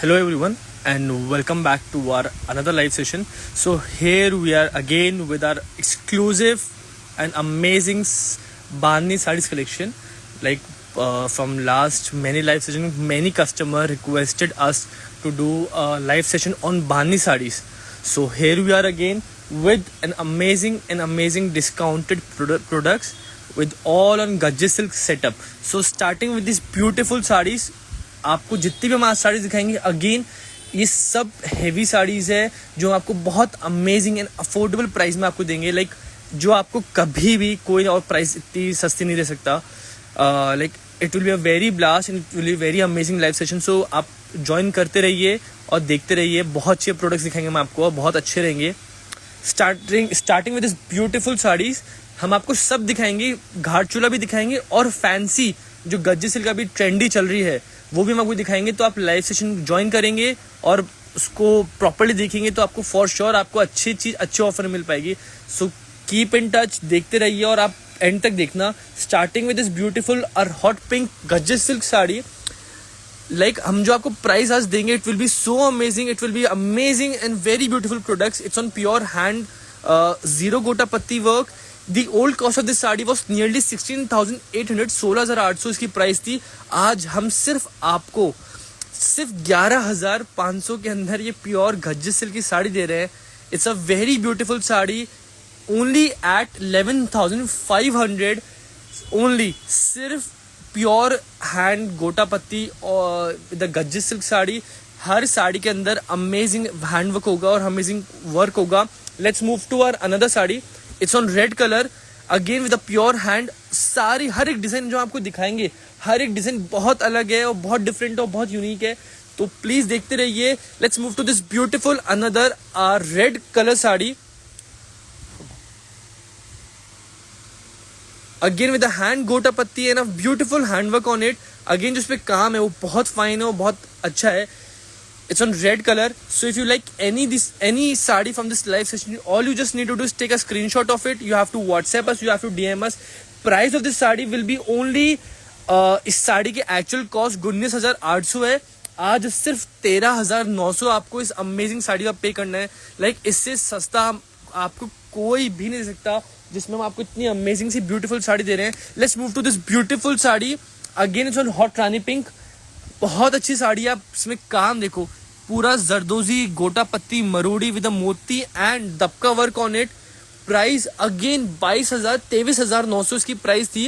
Hello everyone and welcome back to our another live session. So here we are again with our exclusive and amazing Bani sarees collection. Like from last many live sessions, many customer requested us to do a live session on Bani sarees. So here we are again with an amazing discounted products with all on Gajje silk setup. So starting with these beautiful sarees. आपको जितनी भी हम आज साड़ीज दिखाएंगे again ये सब heavy saris है जो आपको बहुत अमेजिंग एंड अफोर्डेबल प्राइस में आपको देंगे. लाइक जो आपको कभी भी कोई और प्राइस इतनी सस्ती नहीं दे सकता. Like it will be a very blast and it will be very amazing live session. So आप ज्वाइन करते रहिए और देखते रहिए. बहुत अच्छे प्रोडक्ट्स दिखाएंगे हम आपको और बहुत अच्छे रहेंगे. Starting with this beautiful saris हम आपको सब दिखाएंगे. घाट चोला भी दिखाएंगे और फैंसी जो गज्जे सिल्क का भी ट्रेंडी चल रही है वो भी हम आपको दिखाएंगे. तो आप लाइव सेशन ज्वाइन करेंगे और उसको प्रॉपर्ली देखेंगे तो आपको फॉर श्योर आपको अच्छी चीज़ अच्छे ऑफर मिल पाएगी. सो कीप इन टच, देखते रहिए और आप एंड तक देखना. स्टार्टिंग विद दिस ब्यूटीफुल और hot pink gaji silk sari. Like हम जो आपको प्राइस आज देंगे it will be so amazing. It will be amazing and very beautiful products. It's on pure hand zero gota patti work. The old cost of this sari was nearly 16,800, 16,800 इसकी price थी. आज हम सिर्फ आपको सिर्फ 11,500 के अंदर ये प्योर गज्जे सिल्क की साड़ी दे रहे हैं. It's a very beautiful sari only at 11,500 only. सिर्फ प्योर हैंड गोटा पत्ती और द गज्जे सिल्क साड़ी. हर साड़ी के अंदर अमेजिंग हैंड वर्क होगा और अमेजिंग वर्क होगा. Let's move to our another sari. It's on red colour again with a pure hand. सारी हर एक डिजाइन जो आपको दिखाएंगे हर एक डिजाइन बहुत अलग है और बहुत डिफरेंट और बहुत यूनिक है. तो प्लीज देखते रहिए. Let's move to this beautiful another red colour sari again with a hand gota patti and a beautiful handwork on it. Again जिसपे काम है वो बहुत फाइन है और बहुत अच्छा है. It's on red color. So if you like any sari from this live session, all you just need to do is take a screenshot of it. You have to WhatsApp us. You have to DM us. Price of this sari will be only इस साड़ी की actual cost 19,800 है. आज सिर्फ 13,900 आपको इस amazing sari का पे करना है. लाइक इससे सस्ता आपको कोई भी नहीं दे सकता जिसमें हम आपको इतनी अमेजिंग सी ब्यूटीफुल साड़ी दे रहे हैं. Let's move to this beautiful sari again. It's on hot rani pink. बहुत अच्छी साड़ी है. आप इसमें काम देखो पूरा zardozi gota patti marodi with moti and dabka work on it. Price again 23,900 इसकी प्राइस थी.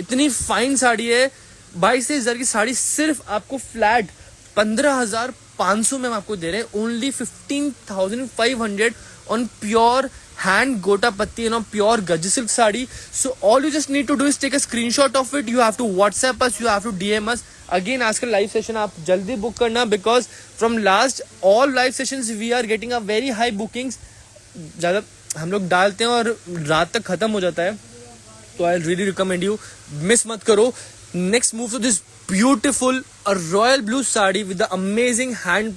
इतनी फाइन साड़ी है. 22,000 की साड़ी सिर्फ आपको फ्लैट 15,500 में हम आपको दे रहे हैं. Only 15,500 on pure hand gota patti and on pure gaji silk sari. So all you just need to do is take a screenshot of it. You have to WhatsApp us. You have to DM us. Again आज का live session आप जल्दी book करना because from last all live sessions we are getting a very high bookings. ज़्यादा हम लोग डालते हैं और रात तक खत्म हो जाता है. तो I really recommend you miss मत करो. Next move to this beautiful royal blue sari with the amazing hand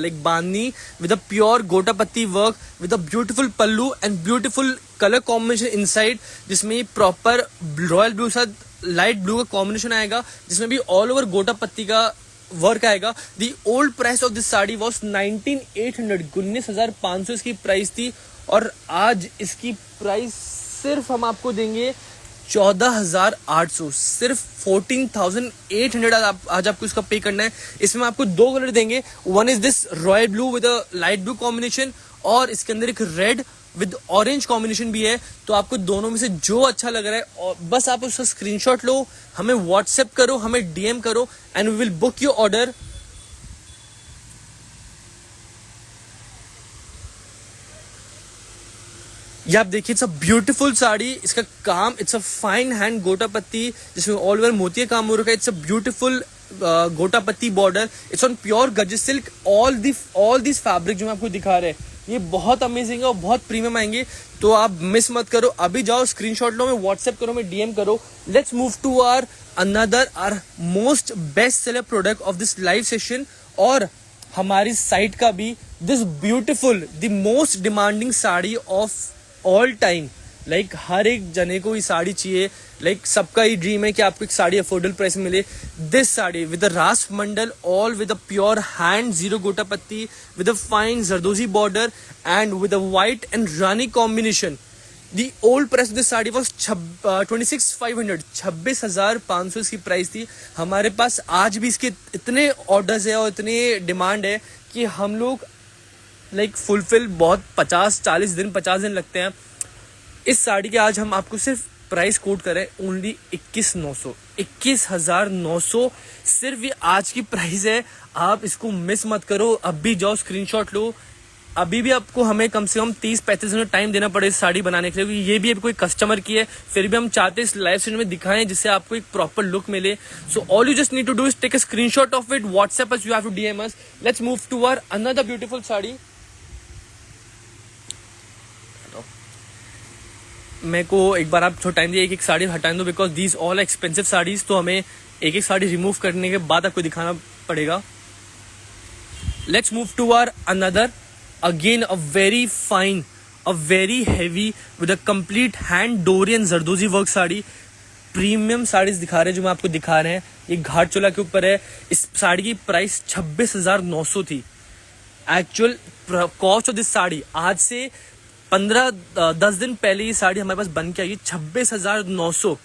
like bandhani with a pure gota patti work with a beautiful pallu and beautiful colour combination inside. जिसमें प्रॉपर रॉयल ब्लू साथ light blue का combination आएगा जिसमें भी all over गोटा पत्ती का work आएगा. The old price of this sari was 19,800, 19,500 इसकी प्राइस थी. और आज इसकी प्राइस सिर्फ हम आपको देंगे 14,800. सिर्फ 14,800 आज आपको इसका पे करना है. इसमें आपको दो कलर देंगे. One is this royal blue with a light blue combination और इसके अंदर एक रेड विद ऑरेंज कॉम्बिनेशन भी है. तो आपको दोनों में से जो अच्छा लग रहा है और बस आप उसका स्क्रीनशॉट लो, हमें व्हाट्सएप करो, हमें डीएम करो and we will book your order. ये आप देखिए इट्स अ ब्यूटीफुल साड़ी. इसका काम it's a fine hand gota पत्ती जिसमें ऑल ओवर मोती का काम हो रखा है. It's a beautiful gota patti border. It's on pure gaji silk. All this fabric जो मैं आपको दिखा रहे हैं ये बहुत अमेजिंग है और बहुत प्रीमियम आएंगे. तो आप मिस मत करो. अभी जाओ स्क्रीनशॉट लो, मैं व्हाट्सएप करो, मैं डीएम करो. Let's move to our another our most best seller product of this live session और हमारी साइट का भी this beautiful the most demanding sari of all time. Like हर एक जने को ये साड़ी चाहिए, लाइक सबका ही ड्रीम है कि आपको एक साड़ी अफोर्डेबल प्राइस में मिले. This sari with the Raas Mandal, all with a pure hand zero gota patti, with a fine zardozi border and with a white and rani combination. The old price of this sari was 26,500, 26,500 इसकी प्राइस थी. हमारे पास आज भी इसके इतने ऑर्डर्स है और इतने डिमांड है कि हम लोग लाइक फुलफिल बहुत 50 दिन लगते हैं. इस साड़ी के आज हम आपको सिर्फ प्राइस कोट करें ओनली 21,900 सिर्फ ये आज की प्राइस है. आप इसको मिस मत करो, अभी जाओ स्क्रीनशॉट लो. अभी भी आपको हमें कम से कम 30-35 मिनट टाइम देना पड़े इस साड़ी बनाने के लिए. ये भी कोई कस्टमर की है, फिर भी हम चाहते हैं इस लाइव सेशन में दिखाएं जिससे आपको एक प्रॉपर लुक मिले. So all you just need to do is take a screenshot of it, WhatsApp us, you have to DM us. Let's move to our another beautiful sari. मेरे को एक बार आप थोड़ा टाइम दिए, एक साड़ी हटा दो because these all expensive saris. तो हमें एक साड़ी रिमूव करने के बाद आपको दिखाना पड़ेगा. Let's move to our another. Again a very fine, a very heavy with a complete hand Dorian Zardozi work sari. Premium saris दिखा रहे हैं जो मैं आपको दिखा रहे हैं. ये घाट चोला के ऊपर है. इस साड़ी की प्राइस 26,900 थी. Actual cost of this sari आज से 10 दिन पहले ये साड़ी हमारे पास बन के आई. 26,900.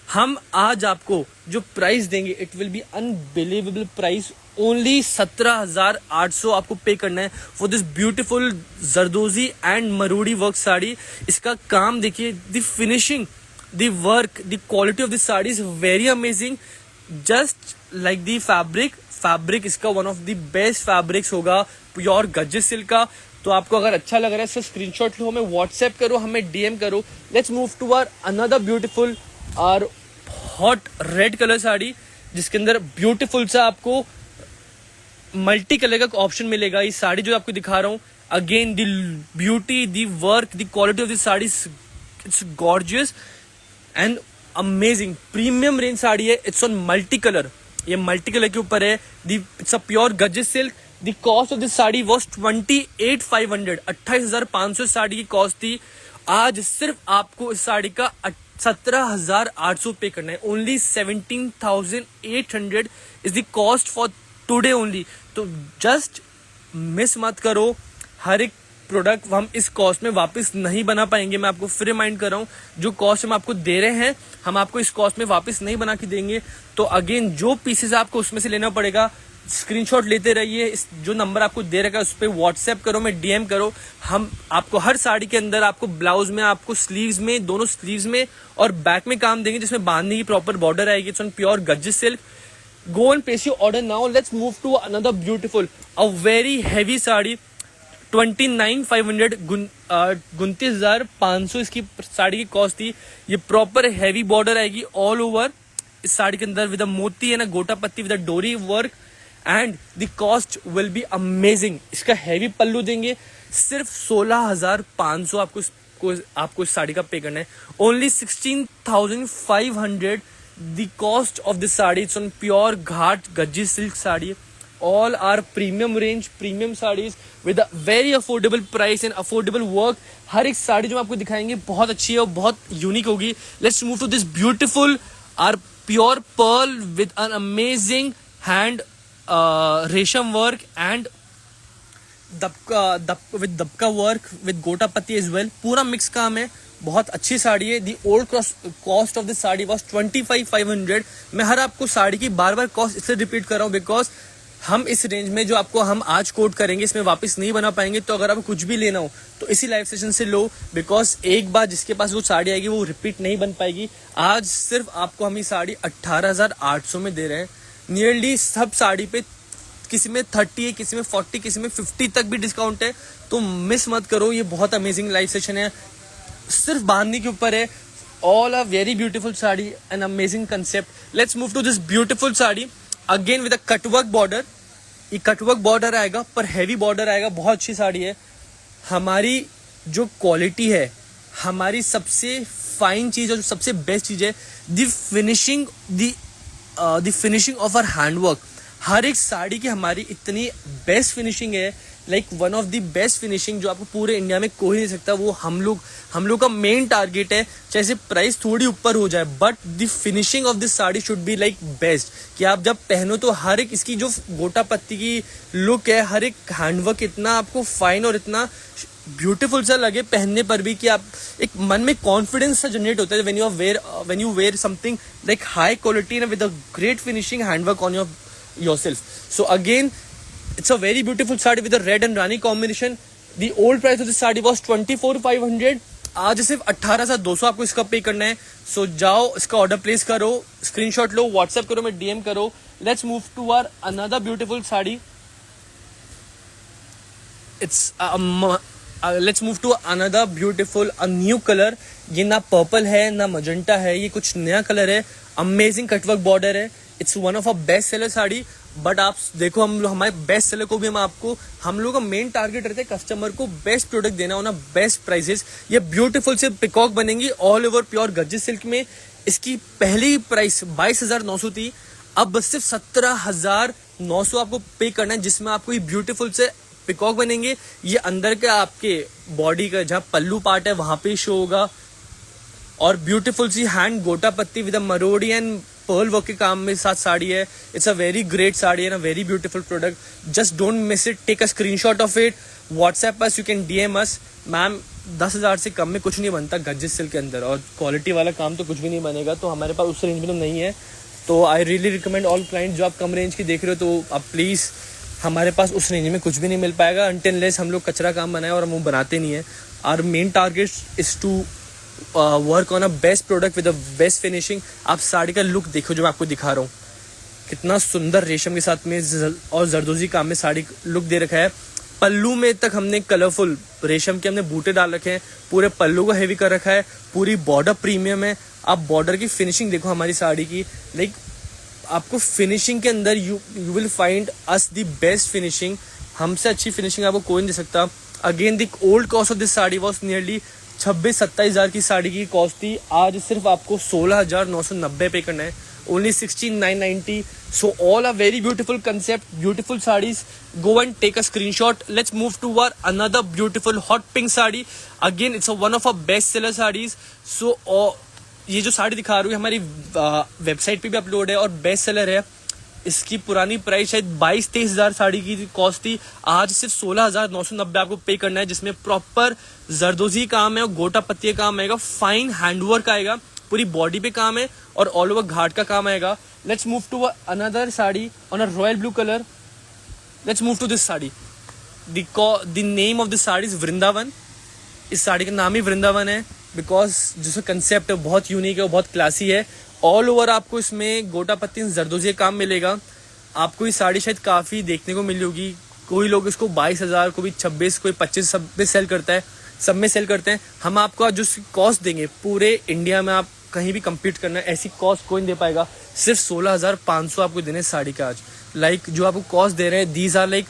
हम आज आपको जो प्राइस देंगे it will be unbelievable price. Only 17,800 आपको पे करना है for this beautiful zardozi and marodi work sari. इसका काम देखिए, the finishing, the work, the quality of this sari is very amazing. Just like the fabric इसका one of the best fabrics होगा, pure gaji silk का. तो आपको अगर अच्छा लग रहा है सर स्क्रीनशॉट लो, हमें व्हाट्सएप करो, हमें डीएम करो. Let's move to our another beautiful और हॉट रेड कलर साड़ी जिसके अंदर ब्यूटीफुल सा आपको मल्टी कलर का ऑप्शन मिलेगा. इस साड़ी जो आपको दिखा रहा हूँ, again the beauty, the work, the quality of this sari, it's gorgeous and amazing. Premium range sari है. It's on multi colour. ये मल्टी कलर के ऊपर है. It's a pure gaji silk. The cost of this sari was 28,500. 28,500 sari की कॉस्ट थी. आज सिर्फ आपको इस साड़ी का 17,800 पे करना है. Only 17,800 is the cost for today only. तो जस्ट मिस मत करो. हर एक प्रोडक्ट हम इस कॉस्ट में वापस नहीं बना पाएंगे. मैं आपको फिर रिमाइंड कर रहा हूँ, जो कॉस्ट हम आपको दे रहे हैं हम आपको इस कॉस्ट में वापस नहीं बना के देंगे. तो अगेन जो पीसेस आपको उसमें से लेना पड़ेगा, स्क्रीनशॉट लेते रहिए. इस जो नंबर आपको दे रखा है उस पर व्हाट्सएप करो, मैं डीएम करो. हम आपको हर साड़ी के अंदर आपको ब्लाउज में, आपको स्लीव्स में, दोनों स्लीव्स में और बैक में काम देंगे जिसमें बांधने की प्रॉपर बॉर्डर आएगी. It's on pure gaji silk. Go and place your order now. Let's move to another beautiful, a very heavy sari. 29,500, 29,500 इसकी साड़ी की कॉस्ट थी. ये प्रॉपर हेवी बॉर्डर आएगी ऑल ओवर इस साड़ी के अंदर विद अ मोती है ना गोटा पत्ती विद अ डोरी work and the cost will be amazing. इसका हेवी पल्लू देंगे. सिर्फ 16,500 आपको इस साड़ी का पे करना है. Only 16,500 the cost of this sari. It's on pure Ghat Gajji silk sari. All are premium range, premium sarees with a very affordable price and affordable work. हर एक साड़ी जो हम आपको दिखाएंगे बहुत अच्छी है और बहुत यूनिक होगी. Let's move to this beautiful our pure pearl with an amazing hand रेशम work and दबका वर्क विद गोटा पत्ती एज वेल. पूरा मिक्स काम है. बहुत अच्छी साड़ी है. The old cost of this sari was 25,500. मैं हर आपको साड़ी की बार बार कॉस्ट इसलिए रिपीट कर रहा हूँ बिकॉज हम इस रेंज में जो आपको हम आज कोट करेंगे इसमें वापस नहीं बना पाएंगे. तो अगर आपको कुछ भी लेना हो तो इसी लाइव सेशन से लो बिकॉज एक बार जिसके पास वो साड़ी आएगी वो रिपीट नहीं बन पाएगी. आज सिर्फ आपको हम ये साड़ी 18,800 में दे रहे हैं. नियरली सब साड़ी पे किसी में 30 है, किसी में 40, किसी में 50 तक भी डिस्काउंट है. तो मिस मत करो. ये बहुत अमेजिंग लाइव सेशन है. सिर्फ बांधने के ऊपर है. All are very beautiful sari and amazing concept. Let's move to this beautiful sari again with a cutwork border. ये कटवर्क बॉर्डर आएगा पर हैवी बॉर्डर आएगा. बहुत अच्छी साड़ी है. हमारी जो क्वालिटी है, हमारी सबसे फाइन चीज और सबसे बेस्ट चीज है the finishing of our handwork. हर एक साड़ी की हमारी इतनी बेस्ट फिनिशिंग है like one of the best finishing जो आपको पूरे इंडिया में कोई नहीं सकता। वो हम लोग का मेन टारगेट है। चाहे प्राइस थोड़ी ऊपर हो जाए, but the finishing of this sari should be like best, कि आप जब पहनो तो हर एक इसकी जो गोटा पत्ती की लुक है, हर एक हैंडवर्क इतना आपको फाइन और इतना ब्यूटीफुल सा लगे पहनने पर भी, कि आप एक मन में कॉन्फिडेंस सा जनरेट होता है when you wear something like high quality with a great finishing handwork on yourself. So again it's a very beautiful sari with a red and rani combination. The old price of this sari was 24,500. आज सिर्फ 18,200 आपको इसका पे करना है। So जाओ इसका order place करो, स्क्रीनशॉट लो, व्हाट्सएप करो, मैं डीएम करो। Let's move to our another beautiful sari. Let's move to another beautiful a new colour. ये ना पर्पल है ना मजेंटा है, ये कुछ नया कलर है। अमेजिंग कटवर्क बॉर्डर है। It's one of a best seller sari. But आप देखो, हमारे बेस्ट सेलर को भी हम लोग का मेन टारगेट रहता है कस्टमर को बेस्ट प्रोडक्ट देना होना, बेस्ट प्राइसेस। ये ब्यूटीफुल से पिकॉक बनेंगी all over pure gaji silk में। इसकी पहली प्राइस 22,900 थी, अब बस सिर्फ 17,900 आपको पे करना है, जिसमें आपको ये ब्यूटीफुल से पिकॉक बनेंगे। ये अंदर के आपके बॉडी का जहाँ पल्लू पार्ट है वहां पे शो होगा, और beautiful C hand gota patti with मरोड़ी एंड पर्ल वर्क के काम में साथ साड़ी है। It's a very great sari and a very beautiful product. Just don't miss it, take a screenshot of it, WhatsApp us, you can DM us. Ma'am 10,000 से कम में कुछ नहीं बनता गज्जे सिल्क के अंदर, और क्वालिटी वाला काम तो कुछ भी नहीं बनेगा। तो हमारे पास उस रेंज में तो नहीं है। तो I really recommend all client, जो आप कम रेंज की देख रहे हो तो आप प्लीज़, हमारे पास उस रेंज में कुछ भी नहीं मिल पाएगा अनटिल अनलेस हम लोग कचरा काम बनाए, और हम वो बनाते नहीं है। Our main target is to work on a best product with a best finishing. आप साड़ी का लुक देखो जो मैं आपको दिखा रहा हूँ, कितना सुंदर रेशम के साथ में और जरदोजी काम में साड़ी लुक दे रखा है। पल्लू में तक हमने कलरफुल रेशम के हमने बूटे डाल रखे हैं, पूरे पल्लू को हेवी कर रखा है, पूरी बॉर्डर प्रीमियम है। आप बॉर्डर की फिनिशिंग देखो हमारी साड़ी की, लाइक आपको फिनिशिंग के अंदर you will find us the best finishing. हमसे अच्छी फिनिशिंग आपको कोई नहीं दे सकता। Again the old cost of this sari was nearly 26-27 हज़ार की साड़ी की कॉस्ट थी, आज सिर्फ आपको 16,990 पे करना है, only 16,990। So all are very beautiful concept, beautiful saris. Go and take a screenshot. Let's move to our another beautiful hot pink sari. Again it's one of a best seller saris. सो ये जो साड़ी दिखा रही हूँ हमारी वेबसाइट पे भी अपलोड है और बेस्ट सेलर है। इसकी पुरानी प्राइस शायद 22-23 हज़ार साड़ी की कॉस्ट थी, आज सिर्फ 16,990 आपको पे करना है, जिसमें प्रॉपर जरदोजी काम है और गोटा पत्ती का काम आएगा, फाइन हैंडवर्क आएगा, पूरी बॉडी पे काम है और ऑल ओवर घाट का काम आएगा। Let's move to another sari on a royal blue colour. Let's move to this sari. The name of this sari is Vrindavan. इस साड़ी का नाम ही वृंदावन है बिकॉज जिसका कंसेप्ट है बहुत यूनिक है और बहुत क्लासी है। ऑल ओवर आपको इसमें गोटा पत्ती जरदोजी काम मिलेगा। आपको ये साड़ी शायद काफ़ी देखने को मिली होगी, कोई लोग इसको 22,000, कोई 26, कोई 25 सब में सेल करता है, सब में सेल करते हैं। हम आपको आज जो कॉस्ट देंगे पूरे इंडिया में आप कहीं भी कम्पीट करना है ऐसी कॉस्ट कोई नहीं दे पाएगा। सिर्फ 16,500 आपको देने साड़ी का आज। लाइक जो आपको कॉस्ट दे रहे हैं these are like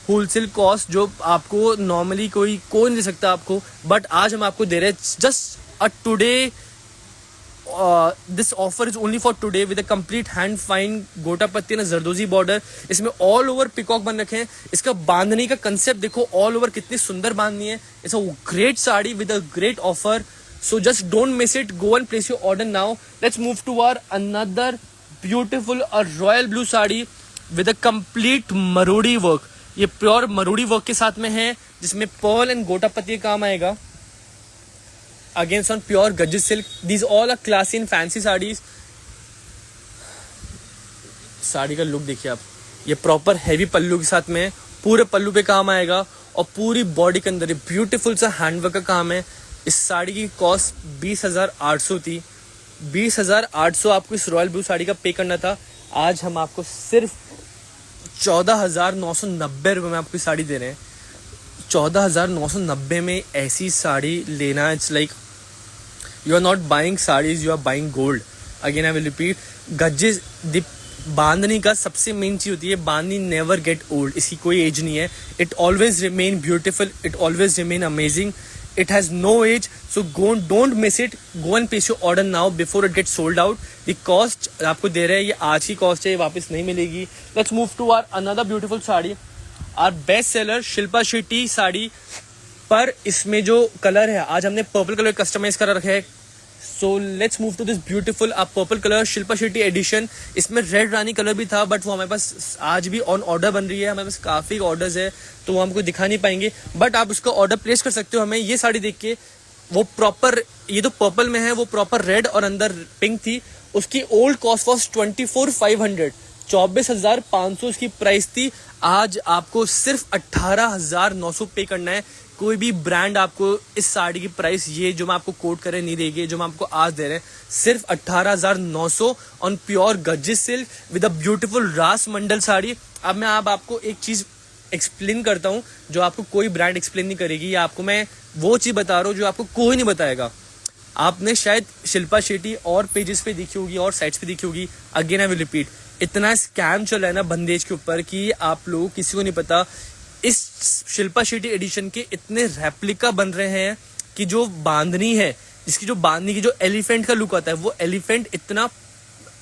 wholesale cost जो आपको नॉर्मली कोई नहीं दे सकता आपको, बट आज हम आपको दे रहे हैं just a today. This offer is only for today with a complete hand fine गोटा पत्ती ना जरदोजी बॉर्डर। इसमें ऑल ओवर पिकॉक बन रखे हैं। इसका बांधनी का कंसेप्ट देखो, ऑल ओवर कितनी सुंदर बांधनी है। It's a great sari with a great offer. So just don't miss it, go and place your order now. Let's move to our another beautiful royal blue sari with a complete marodi work. ये pure marodi work के साथ में है, जिसमें Perl and गोटा पत्ती का काम आएगा। Against on pure Gajit silk. These all are classy and fancy saris. Sari का लुक देखिए आप, ये प्रॉपर हैवी पल्लू के साथ में पूरे पल्लू पे काम आएगा और पूरी बॉडी के अंदर ब्यूटीफुल सा हैंडवर्क का काम है। इस साड़ी की कॉस्ट 20,800 थी। 20,800 आपको इस रॉयल ब्लू साड़ी का पे करना था। आज हम आपको सिर्फ 14,990 रुपये में आपको साड़ी दे रहे हैं। 14,990 में ऐसी साड़ी लेना, it's like you are not buying saris, you are buying gold. Again I will repeat, gaji दी बांधनी का सबसे मेन चीज होती है, बांधनी नेवर गेट ओल्ड। इसकी कोई एज नहीं है। It always remain beautiful, it always remain amazing, it has no age. So don't miss it, go and place your order now before it get sold out. The cost आपको दे रहे हैं, ये आज की कॉस्ट है, वापस नहीं मिलेगी। Let's move to our another beautiful sari. Our best seller Shilpa Shetty sari. पर इसमें जो कलर है, आज हमने पर्पल कलर कस्टमाइज कर रखा है। So let's move to this beautiful purple colour Shilpa Shetty edition. इसमें रेड रानी कलर भी था, बट वो हमारे पास आज भी ऑन ऑर्डर बन रही है। हमारे पास काफ़ी ऑर्डर्स है, तो वो हमको दिखा नहीं पाएंगे, बट आप उसका ऑर्डर प्लेस कर सकते हो हमें ये साड़ी देख के। वो प्रॉपर, ये तो पर्पल में है, वो प्रॉपर रेड और अंदर पिंक थी। उसकी ओल्ड कॉस्ट वॉज 24,500, 24,500 उसकी प्राइस थी। आज आपको सिर्फ 18,900 पे करना है। कोई भी ब्रांड आपको इस साड़ी की प्राइस, ये जो मैं आपको कोट करे, नहीं देगी। जो मैं आपको आज दे रहे हैं सिर्फ 18,900 on pure gaji silk with a beautiful Raas Mandal sari. अब मैं आपको एक चीज एक्सप्लेन करता हूँ जो आपको कोई ब्रांड एक्सप्लेन नहीं करेगी, या आपको मैं वो चीज बता रहा हूँ जो आपको कोई नहीं बताएगा। आपने शायद शिल्पा शेट्टी और पेजेस पे देखी होगी और साइट्स पे देखी होगी। अगेन आई विल रिपीट, इतना स्कैम चल रहा है ना बंदेज के ऊपर कि आप लोग किसी को नहीं पता। इस शिल्पा शेट्टी एडिशन के इतने रेप्लिका बन रहे हैं कि जो बांधनी है, इसकी जो बांधनी की जो एलिफेंट का लुक आता है, वो एलिफेंट इतना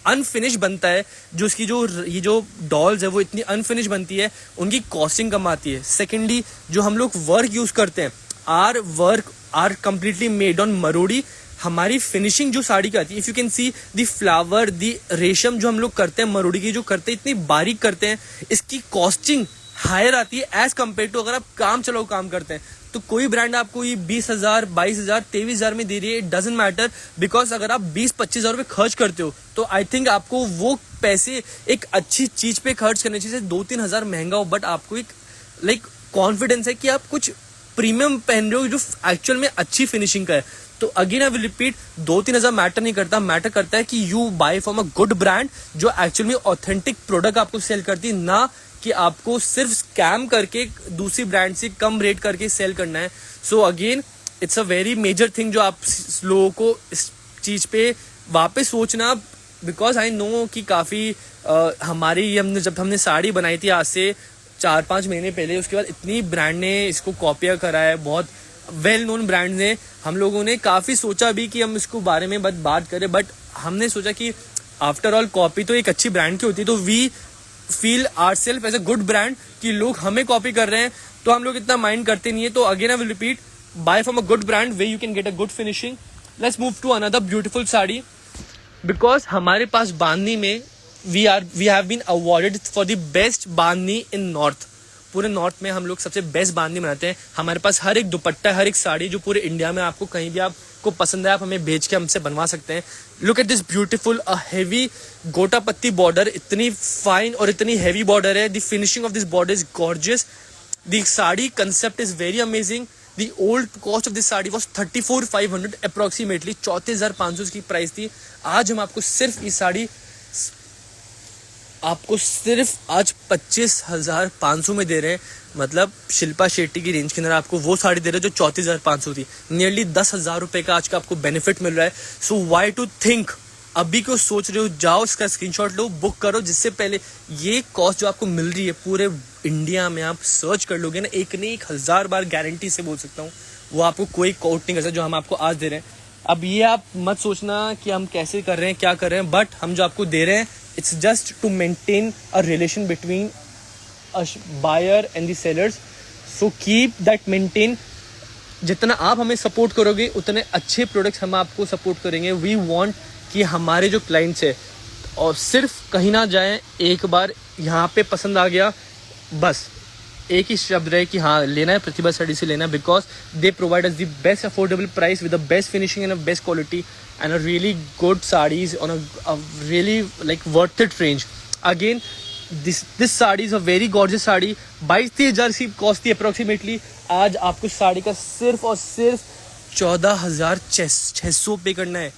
अनफिनिश बनता है। जो इसकी ये जो डॉल्स है वो इतनी अनफिनिश बनती है, उनकी कॉस्टिंग कम आती है। सेकेंडली, जो हम लोग वर्क यूज करते हैं, आर कंप्लीटली मेड ऑन मरोड़ी। हमारी फिनिशिंग जो साड़ी की आती है, if you can see the flower, the रेशम जो हम लोग करते हैं मरोड़ी की, जो करते हैं इतनी बारीक करते हैं, इसकी कॉस्टिंग हायर आती है एज कम्पेयर टू अगर आप काम चलाओ काम करते हैं। तो कोई ब्रांड आपको ये 20,000, 22,000, 23,000 में दे रही है, इट डजंट मैटर, बिकॉज अगर आप 20-25,000 रुपए खर्च करते हो तो आई थिंक आपको वो पैसे एक अच्छी चीज पे खर्च करने चाहिए। 2-3 हजार महंगा हो, बट आपको एक कॉन्फिडेंस है कि आप कुछ प्रीमियम पहन रहे हो जो एक्चुअल में अच्छी फिनिशिंग का है। तो अगेन आई विल रिपीट, 2-3 हजार मैटर नहीं करता, मैटर करता है कि you buy from a good brand जो एक्चुअल में ऑथेंटिक प्रोडक्ट आपको सेल करती है, ना कि आपको सिर्फ स्कैम करके दूसरी ब्रांड से कम रेट करके सेल करना है। So again it's a very major thing जो आप लोगों को इस चीज पे वापस सोचना, बिकॉज आई नो कि काफी जब हमने साड़ी बनाई थी आज से 4-5 महीने पहले, उसके बाद इतनी ब्रांड ने इसको कॉपिया करा है, बहुत वेल नोन ब्रांड ने। हम लोगों ने काफी सोचा भी कि हम इसको बारे में बात करें, बट हमने सोचा कि आफ्टर ऑल कॉपी तो एक अच्छी ब्रांड की होती है, तो we feel our self as a good brand कि लोग हमें कॉपी कर रहे हैं, तो हम लोग इतना माइंड करते नहीं है। तो again I will repeat, buy from a good brand way you can get a good finishing. Let's move to another beautiful sari, because हमारे पास बांधनी में we have been awarded for the best bandhani in north. पूरे north में हम लोग सबसे best बांधनी बनाते हैं। हमारे पास हर एक दुपट्टा, हर एक साड़ी जो पूरे इंडिया में आपको कहीं भी आपको पसंद है, आप हमें भेज के हमसे बनवा सकते हैं। Look at this beautiful heavy गोटा पत्ती बॉर्डर, इतनी फाइन और इतनी हेवी बॉर्डर है। The finishing of this border is gorgeous. The sari concept is very amazing. The old cost of this sari was 34,500 approximately, 34,500 की प्राइस थी। आज हम आपको सिर्फ इस साड़ी आज 25,500 में दे रहे हैं। मतलब शिल्पा शेट्टी की रेंज के अंदर आपको वो साड़ी दे रहे हैं जो 34,500 थी। नियरली 10,000 रुपए का आज का आपको बेनिफिट मिल रहा है। सो वाई टू थिंक, अभी क्यों सोच रहे हो, जाओ इसका स्क्रीनशॉट लो, बुक करो। जिससे पहले ये कॉस्ट जो आपको मिल रही है पूरे इंडिया में, आप सर्च कर लोगे ना, एक नहीं 1,000 बार गारंटी से बोल सकता हूँ, वो आपको कोई कोट नहीं कर सकता जो हम आपको आज दे रहे हैं। अब ये आप मत सोचना कि हम कैसे कर रहे हैं, क्या कर रहे हैं, बट हम जो आपको दे रहे हैं it's just to maintain a relation between a buyer and the sellers. So keep that maintain. जितना आप हमें सपोर्ट करोगे उतने अच्छे प्रोडक्ट्स हम आपको सपोर्ट करेंगे। वी वांट कि हमारे जो क्लाइंट्स है और सिर्फ कहीं ना जाएं, एक बार यहाँ पे पसंद आ गया, बस एक ही शब्द रहे कि हाँ लेना है, प्रतिभा साड़ी से लेना है, because they provide us the best affordable price with the best finishing and best quality and a really good sarees on a really like worth it range. Again, this sari is a very gorgeous sari. 22,000 की cost थी approximately. आज आपको साड़ी का सिर्फ और सिर्फ 14,600 पे करना है।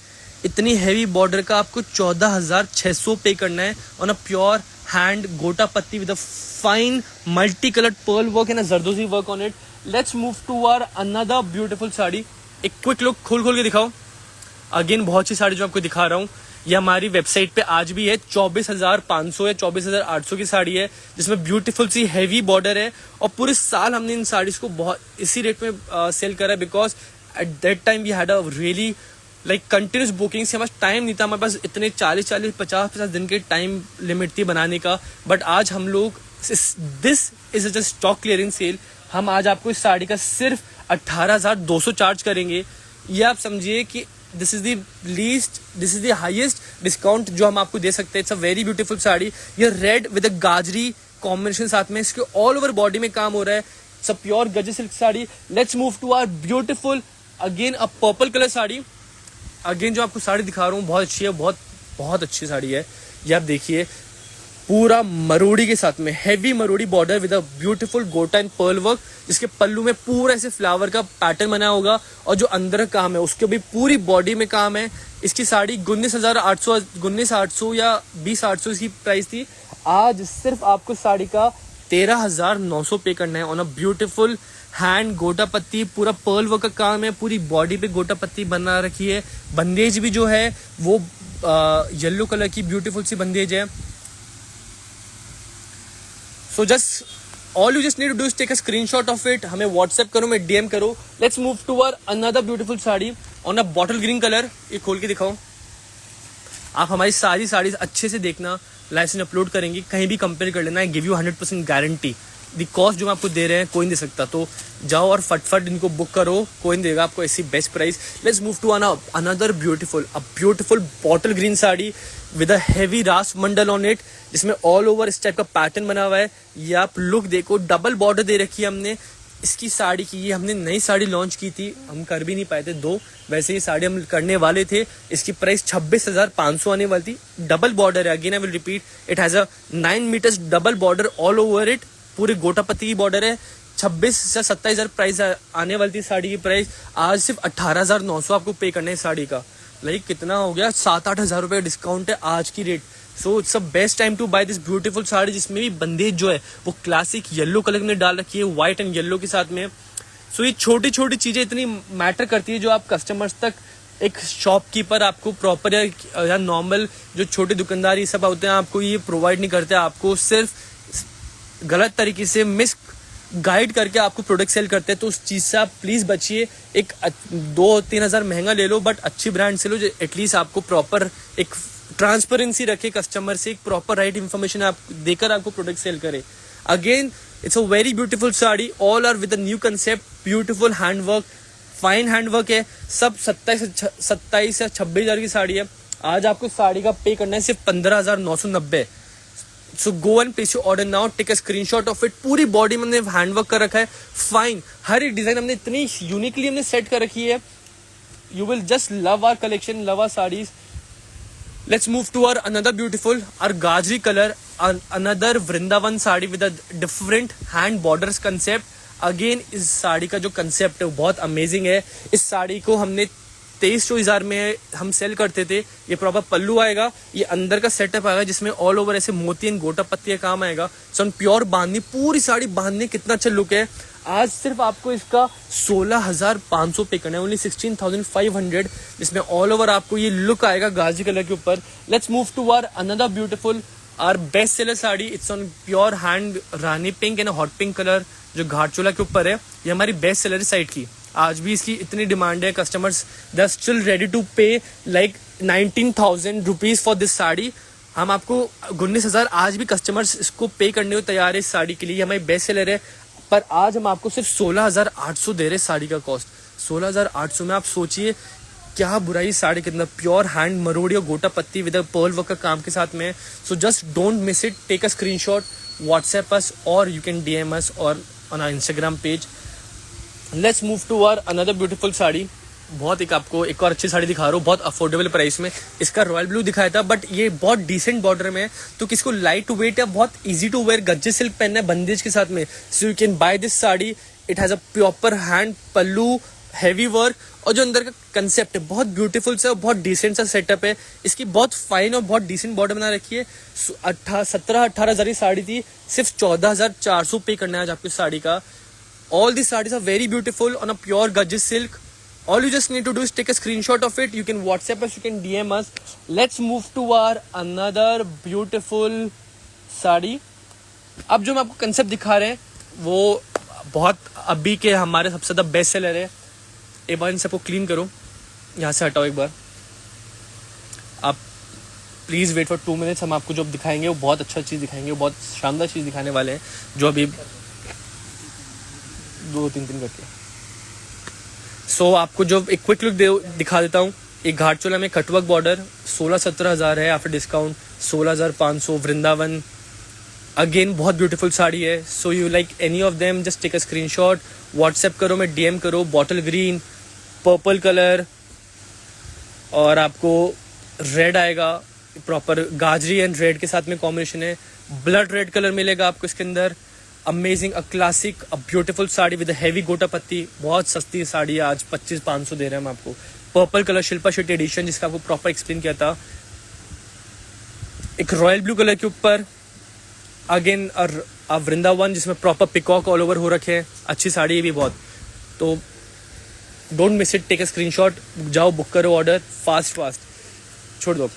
इतनी हैवी बॉर्डर का आपको 14,600 पे करना है on a pure hand gota patti with a fine multi coloured pearl work and a zardozi work on it. Let's move to our another beautiful sari. एक क्विक लुक खोल के दिखाओ। अगेन बहुत सी साड़ी जो आपको दिखा रहा हूँ ये हमारी वेबसाइट पे आज भी है। 24,500 या 24,800 की साड़ी है जिसमें ब्यूटीफुल सी हैवी बॉर्डर है, और पूरे साल हमने इन साड़ीज को बहुत इसी रेट में सेल करा है, because at that time we had a really like continuous bookings. हमारे पास टाइम नहीं था, हमारे पास इतने 40-50 दिन के टाइम लिमिट थी बनाने का, बट आज हम लोग this is just stock clearing sale. हम आज आपको इस साड़ी का सिर्फ 18,200 चार्ज करेंगे। ये आप समझिए कि this is the highest discount जो हम आपको दे सकते हैं। It's a very beautiful sari. ये रेड विद अ गाजरी कॉम्बिनेशन साथ में, इसके ऑल ओवर बॉडी में काम हो रहा है। It's a pure gaj silk sari. Let's move to our beautiful again a purple colour sari. Again जो आपको साड़ी दिखा रहा हूँ बहुत अच्छी है, बहुत अच्छी साड़ी है। ये आप देखिए पूरा मरोड़ी के साथ में, heavy marodi border with a beautiful gota and pearl work, जिसके पल्लू में पूरा ऐसे फ्लावर का पैटर्न बना होगा और जो अंदर का काम है उसके भी पूरी बॉडी में काम है। इसकी साड़ी 19,800 या 20,800 इसकी प्राइस थी। आज सिर्फ आपको साड़ी का 13,900 पे करना है on a beautiful hand gota पत्ती। पूरा पर्ल वर्क का काम है, पूरी बॉडी पे गोटा पत्ती बना रखी है। बंदेज भी जो है वो येलो कलर की ब्यूटीफुल सी बंदेज है। So all you just need to do is take a screenshot of it, हमें WhatsApp करो, मैं DM करो। Let's move to our another beautiful sari on a bottle green color। ये खोल के दिखाओ। आप हमारी सारी साड़ी अच्छे से देखना, लाइसेंस अपलोड करेंगे, कहीं भी कंपेयर कर लेना। I give you 100% guarantee. The cost जो हम आपको दे रहे हैं कोई नहीं दे सकता। तो जाओ और फटफट इनको बुक करो, कोई नहीं देगा आपको ऐसी best price. Let's move to another beautiful bottle green sari with a heavy raas mandal on it, जिसमें ऑल ओवर इस टाइप का पैटर्न बना हुआ है। ये आप लुक देखो, डबल बॉर्डर दे रखी है हमने इसकी साड़ी की। ये हमने नई साड़ी लॉन्च की थी, हम कर भी नहीं पाए थे दो, वैसे ये साड़ी हम करने वाले थे। इसकी प्राइस 26,500 आने वाली थी। डबल बॉर्डर है, again I will repeat, it has a 9 meters double border all over it. पूरे गोटा पत्ती की बॉर्डर है। 26 से 27,000 प्राइस आने वाली थी साड़ी की प्राइस। आज सिर्फ 18,900 आपको पे करना है साड़ी का। लाइक कितना हो गया, 7-8 हज़ार रुपये डिस्काउंट है आज की rate. So it's a best time to buy this beautiful sari, जिसमें भी बंदेज जो है वो क्लासिक येलो कलर में डाल रखी है, व्हाइट एंड येलो के साथ में। सो ये छोटी छोटी चीजें इतनी मैटर करती है जो आप कस्टमर्स तक, एक शॉपकीपर आपको प्रॉपर या नॉर्मल जो छोटे दुकानदार ये सब होते हैं आपको ये प्रोवाइड नहीं करते। आपको सिर्फ गलत तरीके से मिस गाइड करके आपको प्रोडक्ट सेल करते हैं। तो उस चीज से आप प्लीज बचिए। एक 2-3 हज़ार महंगा ले लो बट अच्छी ब्रांड से लो, जो एटलीस्ट आपको प्रॉपर एक ट्रांसपेरेंसी रखे कस्टमर से, एक प्रॉपर राइट इन्फॉर्मेशन आप देकर आपको प्रोडक्ट सेल करे। Again it's a very beautiful sari, all are with a new concept, beautiful handwork, fine handwork है। सब 27 या 26 हज़ार की साड़ी है। आज आपको साड़ी का पे करना है सिर्फ 15,990। So go and place your order now, take a screenshot of it. पूरी बॉडी में हमने हैंडवर्क कर रखा है, फाइन। हर एक डिजाइन हमने इतनी यूनिकली हमने सेट कर रखी है। You will just love our collection, love our saris. Let's move to our another beautiful our गाजरी colour, another Vrindavan sari with a different hand borders concept. Again इस साड़ी का जो कंसेप्ट है वो बहुत अमेजिंग है। इस साड़ी को हमने 23-24 हज़ार में हम सेल करते थे। ये प्रॉपर पल्लू आएगा, ये अंदर का सेटअप आएगा जिसमें ऑल ओवर ऐसे मोती एंड गोटा पत्ती का काम आएगा। सो प्योर बांधनी, पूरी साड़ी बांधनी, कितना अच्छा लुक है। आज सिर्फ आपको इसका 16,500 पे करना है, ओनली 16,500, जिसमें ऑल ओवर आपको ये लुक आएगा गाजी कलर के ऊपर। Let's move to our another beautiful our best seller sari. It's on pure hand rani pink and hot pink colour, जो घाटचोला के ऊपर है। ये हमारी बेस्ट सेलर साइड की, आज भी इसकी इतनी डिमांड है, customers they are still ready to pay like 19,000 rupees for this sari. हम आपको 19,000 आज भी कस्टमर्स इसको पे करने को तैयार है इस साड़ी के लिए। हमारी बेस्ट सेलर है, पर आज हम आपको सिर्फ 16,800 दे रहे साड़ी का कॉस्ट। 16,800 में आप सोचिए क्या बुराई, साड़ी कितना प्योर हैंड मरोड़ी और गोटा पत्ती विद पर्ल वर्क का काम के साथ में। So just don't miss it, take a screenshot, WhatsApp us और यू कैन डीएम अस और on our Instagram page. Let's move to our another beautiful sari. बहुत आपको एक और अच्छी साड़ी दिखा रहा हूँ, बहुत अफोर्डेबल प्राइस में। इसका रॉयल ब्लू दिखाया था बट ये बहुत डिसेंट बॉर्डर में है, तो किसको लाइट वेट या बहुत इजी टू वेयर गज्जे सिल्क पहनना है बंदेज के साथ में, so you can by this sari. It has a proper hand pallu, heavy work, और जो अंदर का कंसेप्ट है बहुत ब्यूटीफुल सा, बहुत डिसेंट सा सेटअप है। इसकी बहुत फाइन और बहुत डिसेंट बॉर्डर बना रखी है। 17-18 हज़ार की साड़ी थी, सिर्फ 14,400 पे करना है आज आपकी साड़ी का। All these sarees are very beautiful on a pure Gajis silk. All you just need to do is take a screenshot of it. You can WhatsApp us, you can DM us. Let's move to our another beautiful sari. अब जो मैं आपको concept दिखा रहे हैं वो बहुत अभी के हमारे सबसे ज़्यादा बेस्ट सेलर है। एक बार इन सबको क्लीन करो, यहाँ से हटाओ एक बार। आप प्लीज़ वेट फॉर 2 मिनट्स, हम आपको जो दिखाएंगे वो बहुत अच्छा चीज़ दिखाएंगे, वो बहुत शानदार चीज़ दिखाने वाले हैं जो अभी 2-3 करके। सो आपको जो एक क्विक लुक दिखा देता हूँ। एक घाटचोला में कटवर्क बॉर्डर 16-17 हज़ार है, आफ्टर डिस्काउंट 16,500। वृंदावन अगेन बहुत ब्यूटीफुल साड़ी है। So you like any of them, just take a screenshot, WhatsApp करो, मैं DM करो। बॉटल ग्रीन, पर्पल कलर और आपको रेड आएगा, प्रॉपर गाजरी एंड रेड के साथ में कॉम्बिनेशन है। ब्लड रेड कलर मिलेगा आपको इसके अंदर। Amazing, a classic, a beautiful sari with heavy गोटा पत्ती। बहुत सस्ती साड़ी है, आज 25,500 दे रहे हैं हम आपको। Purple colour Shilpa Shetty edition, जिसका आपको प्रॉपर एक्सप्लेन किया था। एक रॉयल ब्लू कलर के ऊपर अगेन वृंदावन, जिसमें प्रॉपर पिकॉक ऑल ओवर हो रखे हैं। अच्छी साड़ी है भी बहुत, तो don't miss it, take a screenshot, जाओ बुक करो ऑर्डर फास्ट छोड़ दो।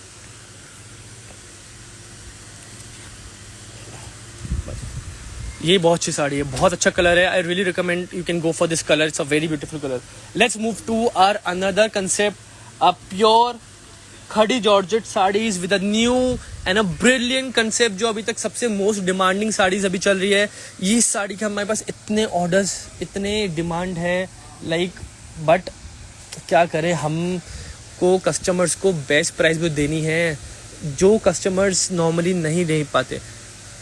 ये बहुत अच्छी साड़ी है, बहुत अच्छा कलर है। I really recommend you can go for this colour, it's a very beautiful colour. Let's move to our another concept, a pure खड़ी georgette saris with a new and a brilliant concept, जो अभी तक सबसे most demanding saris अभी चल रही है। ये साड़ी के हमारे पास इतने ऑर्डर्स, इतने डिमांड है, लाइक बट क्या करें, हमको कस्टमर्स को बेस्ट प्राइस भी देनी है, जो कस्टमर्स नॉर्मली नहीं दे पाते।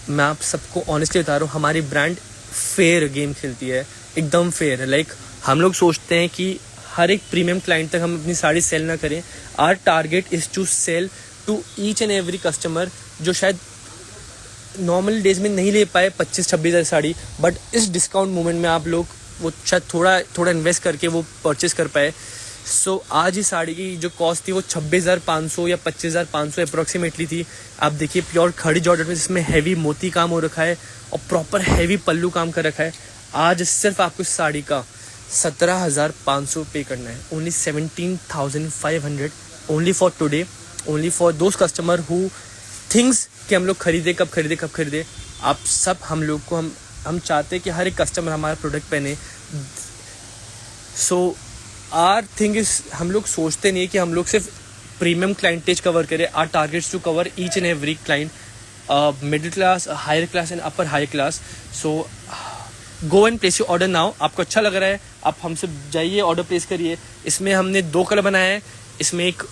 मैं आप सबको ऑनेस्टली बता रहा हूँ, हमारी ब्रांड फेयर गेम खेलती है, एकदम फेयर है। लाइक हम लोग सोचते हैं कि हर एक प्रीमियम क्लाइंट तक हम अपनी साड़ी सेल ना करें। Our target is to sell to each and every customer जो शायद नॉर्मल डेज में नहीं ले पाए 25-26 हज़ार साड़ी, बट इस डिस्काउंट मोमेंट में आप लोग वो शायद थोड़ा इन्वेस्ट करके वो परचेस कर पाए। सो आज ही साड़ी की जो कॉस्ट थी वो 26,500 या 25,500 अप्रोक्सीमेटली थी। आप देखिए प्योर खड़ी जॉर्जेट में, जिसमें हैवी मोती काम हो रखा है और प्रॉपर हैवी पल्लू काम कर रखा है। आज सिर्फ आपको इस साड़ी का 17,500 पे करना है, only 17,500, only for today, only for those customer who things कि हम लोग कब खरीदे। आप सब हम लोग को हम चाहते हैं कि हर एक कस्टमर हमारा प्रोडक्ट पहने। सो आर थिंग इज, हम लोग सोचते नहीं है कि हम लोग सिर्फ प्रीमियम क्लाइंटेज कवर करें। Our targets to cover each and every client, middle class, higher class and upper higher class. So go and place your order now. आपको अच्छा लग रहा है, आप हमसे जाइए, ऑर्डर प्लेस करिए। इसमें हमने 2 कलर बनाए हैं, इसमें एक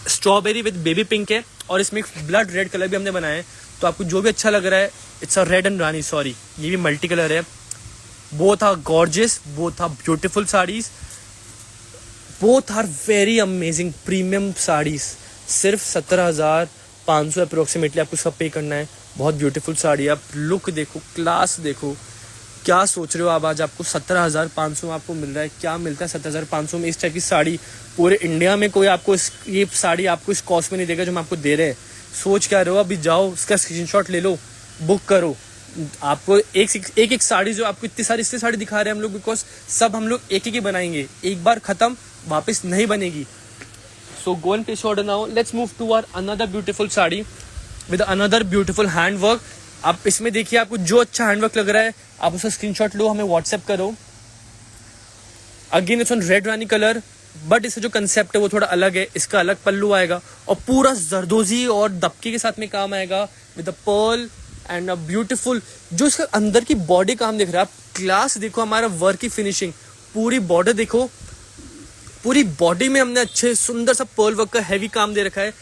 स्ट्रॉबेरी विद बेबी पिंक है और इसमें एक ब्लड रेड कलर भी हमने बनाया है। तो आपको जो भी अच्छा लग रहा है, it's a red and rani, sorry ये भी मल्टी कलर है। Both are gorgeous, both are beautiful saris, both are very amazing premium saris. सिर्फ 17,500 अप्रोक्सीमेटली आपको सब पे करना है। बहुत ब्यूटीफुल साड़ी है, आप लुक देखो, क्लास देखो। क्या सोच रहे हो आप, आज आपको 17,500 में आपको मिल रहा है। क्या मिलता है 17,500 में इस टाइप की साड़ी? पूरे इंडिया में कोई आपको ये साड़ी आपको इस कॉस्ट में नहीं देगा जो हम आपको दे रहे हैं। सोच क्या रहे हो? अभी जाओ, उसका स्क्रीनशॉट ले लो, बुक करो। आपको एक साड़ी, जो आपको इतनी साड़ी दिखा रहे हैं हम लोग, बिकॉज सब हम लोग एक ही बनाएंगे, एक बार खत्म वापस नहीं बनेगी। So go and place order now. Let's move to our another beautiful sari with another beautiful hand work. आप इसमें देखिए, आपको जो अच्छा हैंडवर्क लग रहा है आप उसका स्क्रीनशॉट लो, हमें व्हाट्सएप करो। अगेन इट्स ऑन रेड रानी कलर, बट इसका जो कंसेप्ट है वो थोड़ा अलग है। इसका अलग पल्लू आएगा और पूरा जरदोजी और दबके के साथ में काम आएगा with a Perl and a beautiful, जो इसका अंदर की बॉडी काम दिख रहा है। आप क्लास देखो, हमारा वर्क की फिनिशिंग, पूरी बॉर्डर देखो, पूरी बॉडी में हमने अच्छे सुंदर सा पर्ल वर्क का हैवी काम दे रखा है।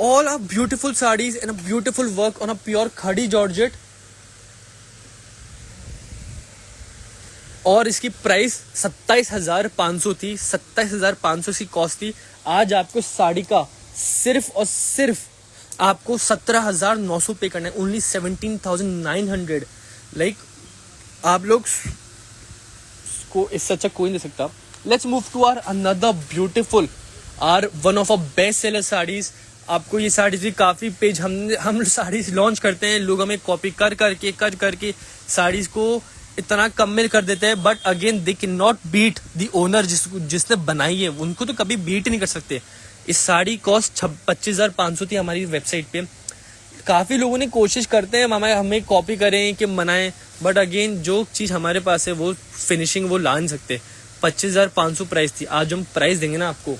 All are beautiful saris and a beautiful work on a pure खड़ी जॉर्जेट। और इसकी प्राइस 27,500 थी, 27,500 की कॉस्ट थी। आज आपको साड़ी का सिर्फ और सिर्फ आपको 17,900 पे करना है, ओनली 17,900। लाइक आप लोग को इससे अच्छा कोई नहीं दे सकता। Let's move to our another beautiful, our one of a best seller saris. आपको ये साड़ीज भी काफ़ी पेज हम साड़ीज लॉन्च करते हैं, लोग हमें कॉपी कर करके साड़ीज को इतना कम में कर देते हैं, but again they can not beat the owner, जिसने बनाई है उनको तो कभी बीट नहीं कर सकते। इस साड़ी कॉस्ट 25,500 थी हमारी वेबसाइट पे। काफ़ी लोगों ने कोशिश करते हैं हमें कॉपी करें कि बनाएं, बट अगेन जो चीज़ हमारे पास है वो फिनिशिंग वो ला नहीं सकते। 25,500 प्राइस थी। आज हम प्राइस देंगे ना आपको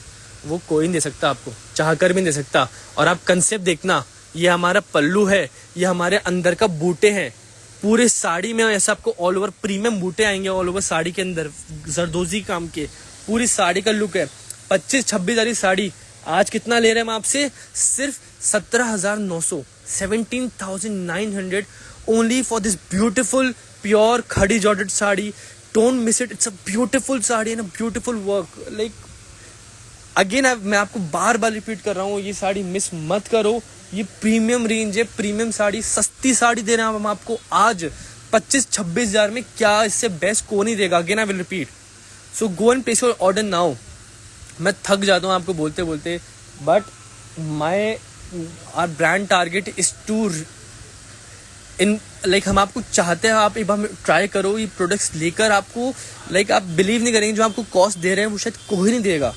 वो कोई नहीं दे सकता आपको, चाह कर भी नहीं दे सकता। और आप कंसेप्ट देखना, ये हमारा पल्लू है, ये हमारे अंदर का बूटे हैं। पूरे साड़ी में ऐसा आपको ऑल ओवर प्रीमियम बूटे आएंगे, ऑल ओवर साड़ी के अंदर जरदोजी काम के, पूरी साड़ी का लुक है। 25-26 वाली साड़ी आज कितना ले रहे हैं हम आपसे, सिर्फ 17,900, 17,900 only for this beautiful pure खड़ी georgette sari. Don't miss it, it's a beautiful sari and a beautiful work. Like again मैं आपको बार बार रिपीट कर रहा हूँ, ये साड़ी मिस मत करो। ये प्रीमियम रेंज है, प्रीमियम साड़ी, सस्ती साड़ी दे रहे हैं हम आपको आज 25-26 हजार में। क्या इससे बेस्ट को नहीं देगा। Again I will repeat, so go and place your order now. मैं थक जाता हूँ आपको बोलते बोलते, but our brand target is to in like हम आपको चाहते हैं आप एक बार ट्राई करो ये प्रोडक्ट्स लेकर। आपको लाइक आप बिलीव नहीं करेंगे, जो आपको कॉस्ट दे रहे हैं वो शायद कोई नहीं देगा।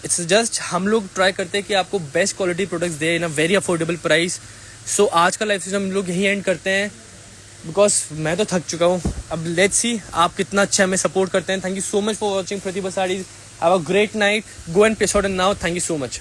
इट्स जस्ट हम लोग ट्राई करते हैं कि आपको बेस्ट क्वालिटी प्रोडक्ट्स दे in a very affordable price. सो आज का लाइफ सेशन हम लोग यही एंड करते हैं, बिकॉज मैं तो थक चुका हूँ। अब लेट्स सी आप कितना अच्छा हमें सपोर्ट करते हैं। Thank you so much for watching Pratibha saris. Have a great night, go and place order now. Thank you so much.